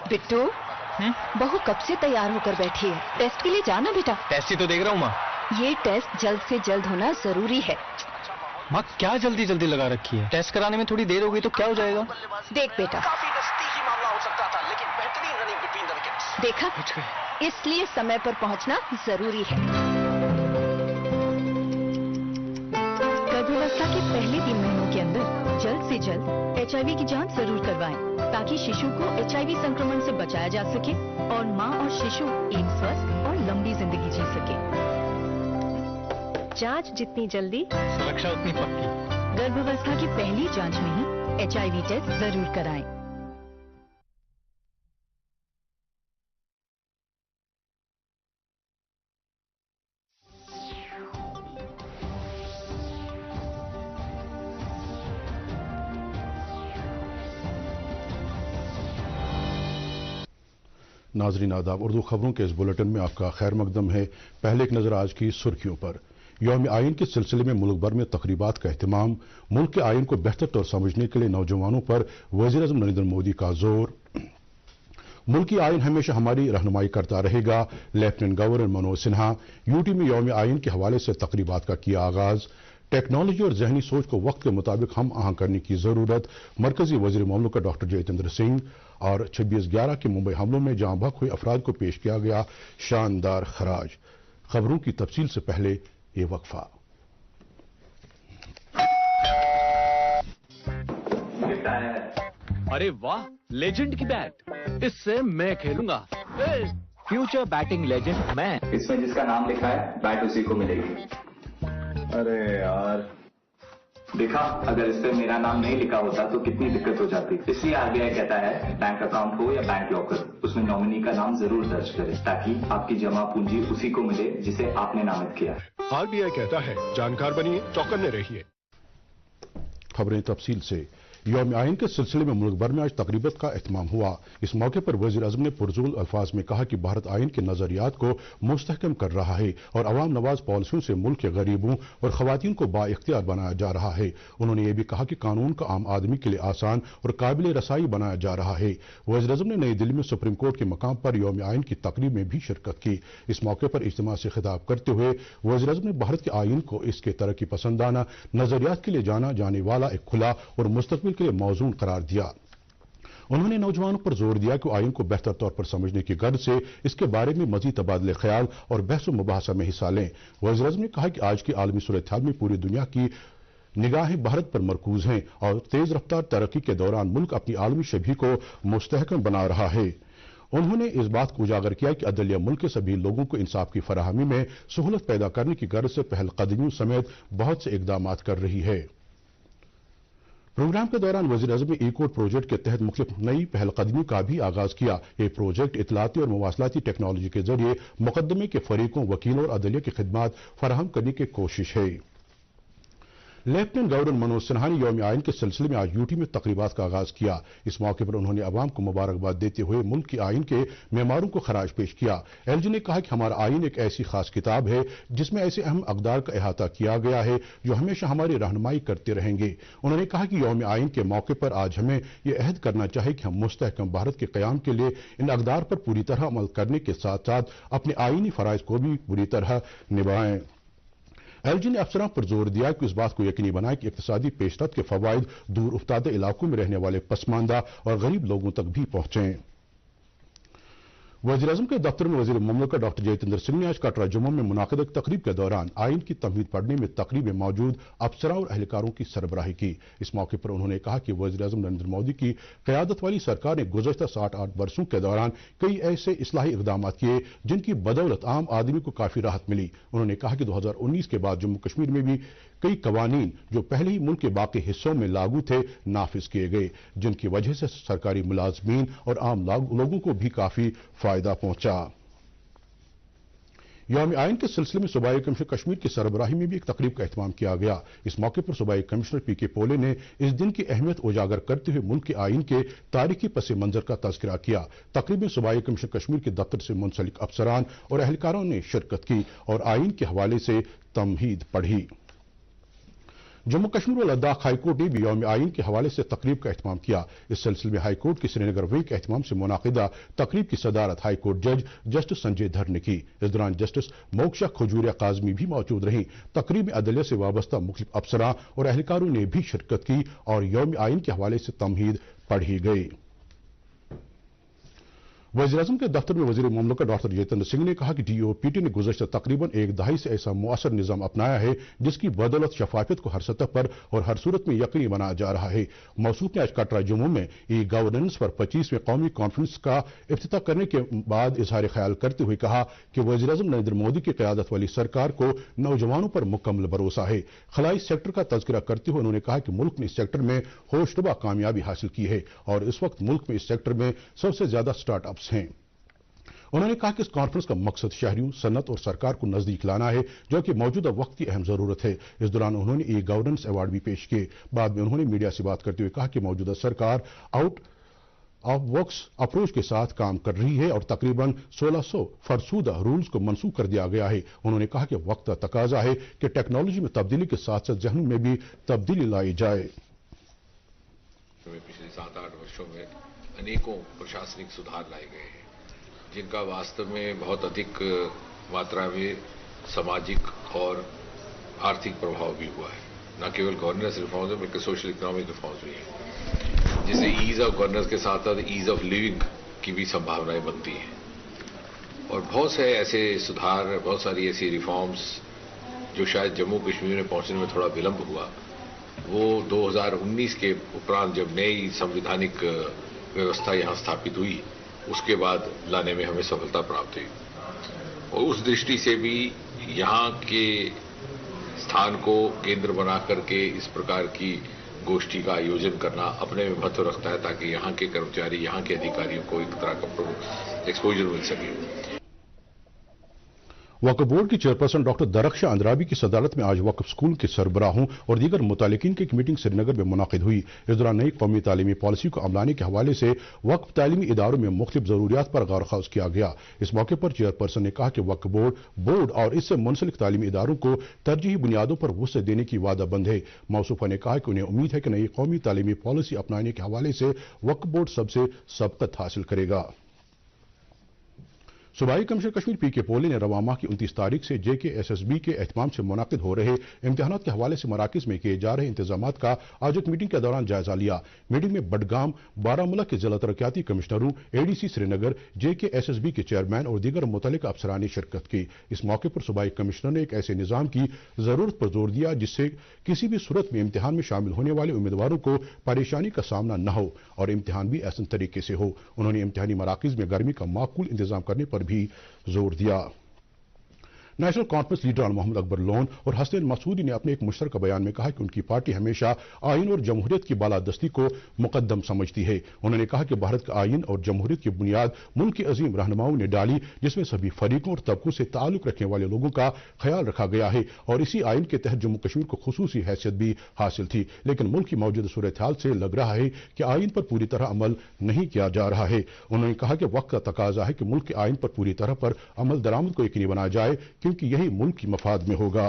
बिट्टू, बहू कब से तैयार होकर बैठी है? टेस्ट के लिए जाना बेटा। टेस्ट ही तो देख रहा हूँ माँ। ये टेस्ट जल्द से जल्द होना जरूरी है। माँ क्या जल्दी जल्दी लगा रखी है? टेस्ट कराने में थोड़ी देर हो गई तो क्या हो जाएगा? देख बेटा, देखा, इसलिए समय पर पहुंचना जरूरी है। गर्भावस्था के पहले 3 महीनों के अंदर जल्द से जल्द HIV की जांच जरूर करवाएं, ताकि शिशु को HIV संक्रमण से बचाया जा सके और मां और शिशु एक स्वस्थ और लंबी जिंदगी जी सके। जांच जितनी जल्दी, सुरक्षा उतनी पक्की। गर्भावस्था की पहली जांच में ही HIV टेस्ट जरूर कराएं। नाजरीन आदाब, उर्दू खबरों के इस बुलेटिन में आपका खैर मकदम है। पहले एक नजर आज की सुर्खियों पर। यौम आइन के सिलसिले में मुल्क भर में तकरीबात का एहतमाम। मुल्क के आइन को बेहतर तौर समझने के लिए नौजवानों पर वज़ीर-ए-आज़म नरेंद्र मोदी का जोर। मुल्की आइन हमेशा हमारी रहनुमाई करता रहेगा, lieutenant governor Manoj Sinha. UT में यौम आइन के हवाले से तकरीबात का किया आगाज। टेक्नोलॉजी और जहनी सोच को वक्त के मुताबिक हम आहंग करने की जरूरत, मरकजी वजीर मुमलिकत डॉक्टर जितेंद्र सिंह। और 26/11 के मुंबई हमलों में जहां बहक हुए अफराद को पेश किया गया शानदार खराज। खबरों की तफसील से पहले ये वक्फा। अरे वाह, लेजेंड की बैट, इससे मैं खेलूंगा। फ्यूचर बैटिंग लेजेंड मैं। इसमें जिसका नाम लिखा है बैट उसी को मिलेगी। अरे यार, देखा, अगर इस पे मेरा नाम नहीं लिखा होता तो कितनी दिक्कत हो जाती। इसलिए आरबीआई कहता है बैंक अकाउंट हो या बैंक लॉकर, उसमें नॉमिनी का नाम जरूर दर्ज करें, ताकि आपकी जमा पूंजी उसी को मिले जिसे आपने नामित किया। आरबीआई कहता है जानकार बनिए, चौकन्ने रहिए। खबरें तफसील से। यौम आइन के सिलसिले में मुल्क भर में आज तकरीबत का एहतमाम हुआ। इस मौके पर वज़ीर आज़म ने पुरज़ोर अल्फाज में कहा कि भारत आइन के नजरियात को मुस्तहकम कर रहा है और अवाम नवाज पॉलिसियों से मुल्क के गरीबों और खवातीन को बाइख्तियार बनाया जा रहा है। उन्होंने ये भी कहा कि कानून का आम आदमी के लिए आसान और काबिल रसाई बनाया जा रहा है। वज़ीर आज़म ने नई दिल्ली में सुप्रीम कोर्ट के मकाम पर यौम आइन की तकरीब में भी शिरकत की। इस मौके पर इज्तिमा से खिताब करते हुए वज़ीर आज़म ने भारत के आइन को इसके तरक्की पसंदाना नजरियात के लिए जाना जाने वाला एक खुला और मुस्तकबिल के लिए मौजूद करार दिया। उन्होंने नौजवानों पर जोर दिया कि आइन को बेहतर तौर पर समझने की गर्ज से इसके बारे में मजीद तबादले ख्याल और बहस व मुबाहसा में हिस्सा लें। वज़ीर आज़म ने कहा कि आज की आलमी सूरत-ए-हाल में पूरी दुनिया की निगाहें भारत पर मरकूज हैं और तेज रफ्तार तरक्की के दौरान मुल्क अपनी आलमी शबीह को मुस्तहकम बना रहा है। उन्होंने इस बात को उजागर किया कि अदलिया मुल्क के सभी लोगों को इंसाफ की फराहमी में सहूलत पैदा करने की गर्ज से पहलकदमियों समेत बहुत से इकदाम कर रही है। प्रोग्राम के दौरान वज़ीर आज़म ने ई कोड प्रोजेक्ट के तहत मुख्तलिफ नई पहलकदमियों का भी आगाज किया। ये प्रोजेक्ट इतलाती और मवासलाती टेक्नोलॉजी के जरिए मुकदमे के फरीकों, वकीलों और अदलिया की खिदमात फराहम करने की कोशिश है। लेफ्टिनेंट गवर्नर मनोज सिन्हा ने यौम आइन के सिलसिले में आज यूटी में तकरीबात का आगाज किया। इस मौके पर उन्होंने अवाम को मुबारकबाद देते हुए मुल्क की आइन के मेमारों को खराज पेश किया। एलजी ने कहा कि हमारा आइन एक ऐसी खास किताब है जिसमें ऐसे अहम अक़दार का अहाता किया गया है जो हमेशा हमारी रहनुमाई करते रहेंगे। उन्होंने कहा कि यौम आइन के मौके पर आज हमें यह अहद करना चाहिए कि हम मुस्तहकम भारत के क़याम के लिए इन अक़दार पर पूरी तरह अमल करने के साथ साथ अपने आइनी फ़राइज़ को भी पूरी तरह निभाएं। एलजी ने अफसरान पर जोर दिया कि इस बात को यकीनी बनाए कि इक़्तिसादी पेशरफ्त के फवाइद दूर उफ्तादा इलाकों में रहने वाले पसमानदा और गरीब लोगों तक भी पहुंचे। वज़ीर आज़म के दफ्तर में वज़ीर मुमलिकत डॉक्टर जितेंद्र सिंह ने आज कटरा जुम्मू में मुनाक़िद एक तकरीब के दौरान आइन की तमहीद पढ़ने में तकरीब में मौजूद अफसरां और अहलकारों की सरबराही की। इस मौके पर उन्होंने कहा कि वज़ीर आज़म नरेंद्र मोदी की क़यादत वाली सरकार ने गुज़श्ता 60-8 वर्षों के दौरान कई ऐसे इस्लाही इक़दाम किए जिनकी बदौलत आम आदमी को काफ़ी राहत मिली। उन्होंने कहा कि 2019 के बाद जम्मू कश्मीर में भी कई कवानीन जो पहले ही मुल्क के बाकी हिस्सों में लागू थे नाफिज किए गए, जिनकी वजह से सरकारी मुलाजमीन और आम लोगों को भी काफ़ी फ़ायदा पहुंचा। यौम आइन के सिलसिले में सूबाई कमिश्नर कश्मीर की सरबराही में भी एक तकरीब का एहतमाम किया गया। इस मौके पर सूबाई कमिश्नर पीके पोले ने इस दिन की अहमियत उजागर करते हुए मुल्क के आइन के तारीखी पस मंजर का तज़किरा किया। तकरीब में सूबाई कमिश्नर कश्मीर के दफ्तर से मुंसलिक अफसरान और अहलकारों ने शिरकत की और आइन के हवाले से तमहीद पढ़ी। जम्मू कश्मीर और लद्दाख हाईकोर्ट ने भी यौम आइन के हवाले से तकरीब का एहतमाम किया। इस सिलसिले में हाईकोर्ट की श्रीनगर विंग के एहतमाम से मुनाकिदा तकरीब की सदारत हाईकोर्ट जज जस्टिस संजय धर ने की। इस दौरान जस्टिस मोक्षा खजूरिया काजमी भी मौजूद रहीं। तकरीब में अदलिया से वाबस्ता मुख्तलिफ अफसरां और एहलकारों ने भी शिरकत की और यौम आइन के हवाले से तमहीद पढ़ी गई। वज़ीर-ए-आज़म के दफ्तर में वज़ीर मुमलिकत डॉक्टर जितेंद्र सिंह ने कहा कि DOPT ने गुज़श्ता तकरीबन एक दहाई से ऐसा मुअस्सर निज़ाम अपनाया है जिसकी बदौलत शफाफियत को हर सतह पर और हर सूरत में यकीनी बनाया जा रहा है। मौसूफ ने आज कटरा जम्मू में ई गवर्नेंस पर 25वें कौमी कॉन्फ्रेंस का इफ्तिताह करने के बाद इजहार ख्याल करते हुए कहा कि वज़ीर-ए-आज़म नरेंद्र मोदी की क़यादत वाली सरकार को नौजवानों पर मुकम्मल भरोसा है। खलाई सेक्टर का तज़किरा करते हुए उन्होंने कहा कि मुल्क ने इस सेक्टर में होशरुबा कामयाबी हासिल की है और इस वक्त मुल्क में इस सेक्टर में सबसे ज्यादा स्टार्टअप्स हैं। उन्होंने कहा कि इस कॉन्फ्रेंस का मकसद शहरियों, सनत और सरकार को नजदीक लाना है, जो कि मौजूदा वक्त की अहम जरूरत है। इस दौरान उन्होंने ई गवर्नेंस अवार्ड भी पेश किए। बाद में उन्होंने मीडिया से बात करते हुए कहा कि मौजूदा सरकार आउट ऑफ वर्क्स अप्रोच के साथ काम कर रही है और तकरीबन 1600 फरसूदा रूल्स को मनसूख कर दिया गया है। उन्होंने कहा कि वक्त का तकाजा है कि टेक्नोलॉजी में तब्दीली के साथ साथ जहन में भी तब्दीली लाई जाए। पिछले 7-8 वर्षों में अनेकों प्रशासनिक सुधार लाए गए हैं जिनका वास्तव में बहुत अधिक मात्रा में सामाजिक और आर्थिक प्रभाव भी हुआ है। न केवल गवर्नेंस रिफॉर्म्स बल्कि सोशल इकोनॉमिक रिफॉर्म्स भी हैं, जिससे ईज ऑफ गवर्नेंस के साथ साथ ईज ऑफ लिविंग की भी संभावनाएं बनती हैं। और बहुत से ऐसे सुधार, बहुत सारी ऐसी रिफॉर्म्स जो शायद जम्मू कश्मीर में पहुंचने में थोड़ा विलंब हुआ, वो 2019 के उपरांत जब नई संवैधानिक व्यवस्था यहाँ स्थापित हुई उसके बाद लाने में हमें सफलता प्राप्त हुई। और उस दृष्टि से भी यहाँ के स्थान को केंद्र बना करके इस प्रकार की गोष्ठी का आयोजन करना अपने में महत्व रखता है ताकि यहाँ के कर्मचारी, यहाँ के अधिकारियों को एक तरह का एक्सपोजर मिल सके। वक्फ बोर्ड की चेयरपर्सन डॉक्टर दरख्शा अंद्राबी की सदारत में आज वक्फ स्कूल के सरबराहों और दीगर मुतालिकीन की एक मीटिंग श्रीनगर में मुनाकिद हुई। इस दौरान नई कौमी तालीमी पॉलिसी को अमलाने के हवाले से वक्फ तालीमी इदारों में मुख्तलिफ जरूरियात पर गौर खास किया गया। इस मौके पर चेयरपर्सन ने कहा कि वक्फ बोर्ड और इससे मुंसलिक तालीमी इदारों को तरजीही बुनियादों पर वुसअत देने की वादाबंद है। मौसूफा ने कहा कि उन्हें उम्मीद है कि नई कौमी तालीमी पॉलिसी अपनाने के हवाले से वक्फ बोर्ड सबसे सबकत हासिल करेगा। सूबाई कमिश्नर कश्मीर पीके पोले ने रवा माह की 29 तारीख से JKSSB के एहतमाम से मुनाकिद हो रहे इम्तिहानात के हवाले से मराकिज में किए जा रहे इंतजामात का आज एक मीटिंग के दौरान जायजा लिया। मीटिंग में बडगाम, बारामूला के जिला तरक्याती कमिश्नरों, ADC श्रीनगर, JKSSB के चेयरमैन और दीगर मुतल्लिक अफसरान ने शिरकत की। इस मौके पर सूबाई कमिश्नर ने एक ऐसे निज़ाम की जरूरत पर जोर दिया जिससे किसी भी सूरत में इम्तिहान में शामिल होने वाले उम्मीदवारों को परेशानी का सामना न हो और इम्तिहान भी आसान तरीके से हो। उन्होंने इम्तिहानी मराकिज में गर्मी का माकूल इंतजाम करने पर भी जोर दिया। National Conference leader Mohammad Akbar Lone और हसन मसूदी ने अपने एक मुश्तरका बयान में कहा कि उनकी पार्टी हमेशा आइन और जमहूरियत की बालादस्ती को मुकद्दम समझती है। उन्होंने कहा कि भारत का आइन और जमहूरियत की बुनियाद मुल्क के अजीम रहनुमाओं ने डाली जिसमें सभी फरीकों और तबकों से ताल्लुक रखने वाले लोगों का ख्याल रखा गया है और इसी आइन के तहत जम्मू कश्मीर को खुसूसी हैसियत भी हासिल थी। लेकिन मुल्क की मौजूदा सूरत हाल से लग रहा है कि आइन पर पूरी तरह अमल नहीं किया जा रहा है। उन्होंने कहा कि वक्त का तकाजा है कि मुल्क के आइन पर पूरी तरह पर अमल दरामद को यकीनी बनाया जाए क्योंकि यही मुल्क की मफाद में होगा।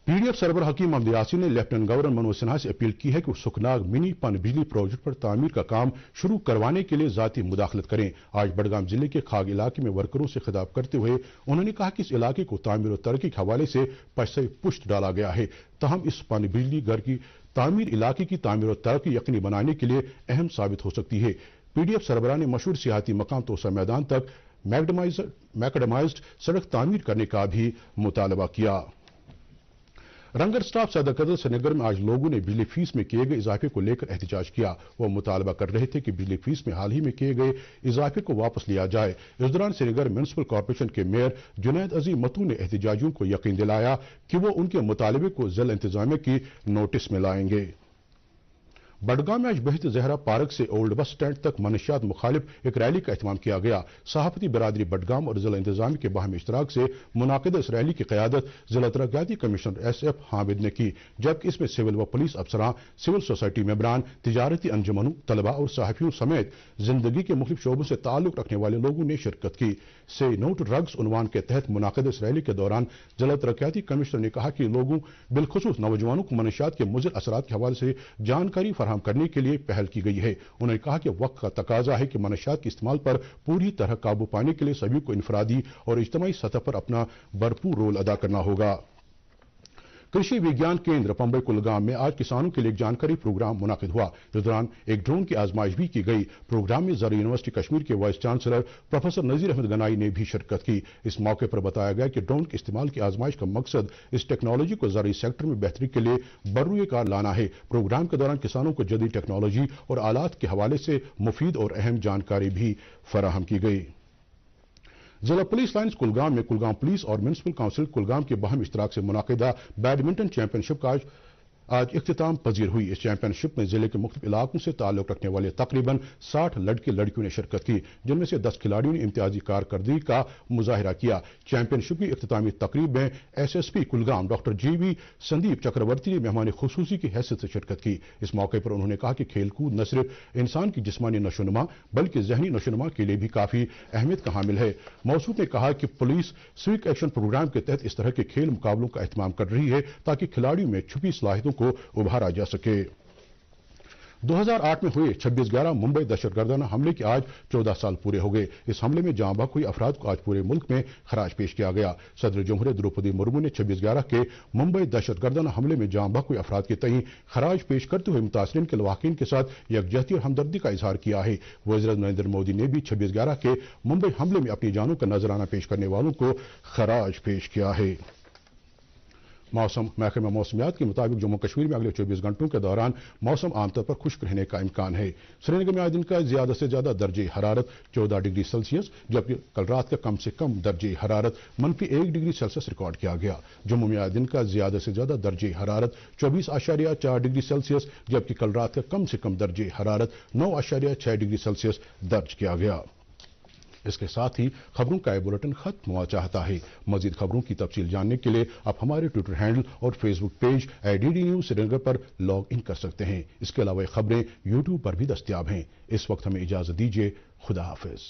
PDF सरबराह हकीम मोहम्मद यासीन ने लेफ्टिनेंट गवर्नर मनोज सिन्हा से अपील की है कि वो सुखनाग मिनी पन बिजली प्रोजेक्ट पर तामीर का काम शुरू करवाने के लिए जाती मुदाखलत करें। आज बडगाम जिले के खाग इलाके में वर्करों से खिताब करते हुए उन्होंने कहा कि इस इलाके को तामीर और तरक्की के हवाले से पैसे पुष्ट डाला गया है, तहम इस पन बिजली घर की तामीर इलाके की तामीर और तरक्की यकीनी बनाने के लिए अहम साबित हो सकती है। PDF सरबराह ने मशहूर सियाहती मकाम तोसा मैदान तक मैकडेमाइज्ड सड़क तामीर करने का भी मुतालबा किया। रंगर स्टाफ सदर कदर श्रीनगर में आज लोगों ने बिजली फीस में किए गए इजाफे को लेकर एहतजाज किया। वो मुतालबा कर रहे थे कि बिजली फीस में हाल ही में किए गए इजाफे को वापस लिया जाए। इस दौरान श्रीनगर म्यूनिसिपल कॉर्पोरेशन के मेयर जुनैद अजीम मतू ने एहतजाजियों को यकीन दिलाया कि वो उनके मुतालबे को जिला इंतजामिया की नोटिस में लाएंगे। बडगाम में आज बहत जहरा पार्क से ओल्ड बस स्टैंड तक मनशियात मुखालिफ एक रैली का एहतमाम किया गया। सहाफती बरादरी बडगाम और जिला इंतजामी के बाहमी इश्तराक से मुनाकिदा इस रैली की क़यादत जिला तरक्याती कमिश्नर SF हामिद ने की, जबकि इसमें सिविल व पुलिस अफसरान, सिविल सोसाइटी मेंबरान, तिजारती अंजुमनों, तलबा और सहाफियों समेत जिंदगी के मुख्तलिफ शोबों से ताल्लुक रखने वाले लोगों ने शिरकत की। से नो टू ड्रग्स उन्वान के तहत मुनाकिदा इस रैली के दौरान जिला तरक्याती कमिश्नर ने कहा कि लोगों बिलखुसूस नौजवानों को मनशियात के मुज़िर असरात के हवाले से जानकारी फराहम करने के लिए पहल की गई है। उन्होंने कहा कि वक्त का तकाजा है कि मनशियात के इस्तेमाल पर पूरी तरह काबू पाने के लिए सभी को इनफरादी और इज्तिमाई सतह पर अपना भरपूर रोल अदा करना होगा। कृषि विज्ञान केंद्र पंबई कुलगाम में आज किसानों के लिए एक जानकारी प्रोग्राम मुनाकिद हुआ। इस दौरान एक ड्रोन की आजमाइश भी की गई। प्रोग्राम में ज़र यूनिवर्सिटी कश्मीर के वाइस चांसलर प्रोफेसर नज़ीर अहमद गनाई ने भी शिरकत की। इस मौके पर बताया गया कि ड्रोन के इस्तेमाल की आजमाइश का मकसद इस टेक्नोलॉजी को ज़रूरी सेक्टर में बेहतरी के लिए बरूए कार लाना है। प्रोग्राम के दौरान किसानों को जदीद टेक्नोलॉजी और आलात के हवाले से मुफीद और अहम जानकारी भी फराहम की गई। जिला पुलिस लाइन्स कुलगाम में कुलगाम पुलिस और म्यूनिसिपल काउंसिल कुलगाम के बाहम इश्तराक से मुनाकिदा बैडमिंटन चैंपियनशिप का आज इख्तिताम पजीर हुई। इस चैंपियनशिप में जिले के मुख्तलिफ इलाकों से ताल्लुक रखने वाले तकरीबन 60 लड़के लड़कियों ने शिरकत की, जिनमें से 10 खिलाड़ियों ने इम्तियाजी कारकर्दगी का मुजाहिरा किया। चैंपियनशिप की इख्तितामी तकरीब में SSP Kulgam doctor GV Sandeep Chakraborty ने मेहमान खुसूसी की हैसियत से शिरकत की। इस मौके पर उन्होंने कहा कि खेलकूद न सिर्फ इंसान की जिस्मानी नशोनुमा बल्कि जहनी नशोनुमा के लिए भी काफी अहमियत का हामिल है। मौसूद ने कहा कि पुलिस स्विक एक्शन प्रोग्राम के तहत इस तरह के खेल मुकाबलों का एहतमाम कर रही है ताकि खिलाड़ियों में छुपी सलाहियतों को उभारा जा सके। 2008 में हुए 26/11 मुंबई दहशतगर्दाना हमले के आज 14 साल पूरे हो गए। इस हमले में जाँ बहक हुई अफराद को आज पूरे मुल्क में खराज पेश किया गया। सदर जमहूरियत द्रौपदी मुर्मू ने 26/11 के मुंबई दहशतगर्दाना हमले में जाँ बहक हुए अफराद के तईं खराज पेश करते हुए मुतासरीन के लवाकिन के साथ यकजहती और हमदर्दी का इजहार किया है। वज़ीर नरेंद्र मोदी ने भी 26/11 के मुंबई हमले में अपनी जानों का नजराना पेश करने वालों को खराज पेश किया है। मौसम महकमा मौसमियात के मुताबिक जम्मू कश्मीर में अगले 24 घंटों के दौरान मौसम आमतौर पर खुश्क रहने का इम्कान है। श्रीनगर में आज दिन का ज्यादा से ज्यादा दर्जे हरारत 14 डिग्री सेल्सियस, जबकि कल रात का कम से कम दर्जे हरारत -1 डिग्री सेल्सियस रिकॉर्ड किया गया। जम्मू में आज दिन का ज्यादा से ज्यादा दर्जे हरारत 24.4 डिग्री सेल्सियस, जबकि कल रात का कम से कम दर्जे हरारत 9.6 डिग्री सेल्सियस दर्ज किया गया। इसके साथ ही खबरों का बुलेटिन खत्म हुआ चाहता है। मजीद खबरों की तफसील जानने के लिए आप हमारे ट्विटर हैंडल और Facebook page IDD news Srinagar पर लॉग इन कर सकते हैं। इसके अलावा खबरें यूट्यूब पर भी दस्तयाब हैं। इस वक्त हमें इजाजत दीजिए। खुदा हाफिज।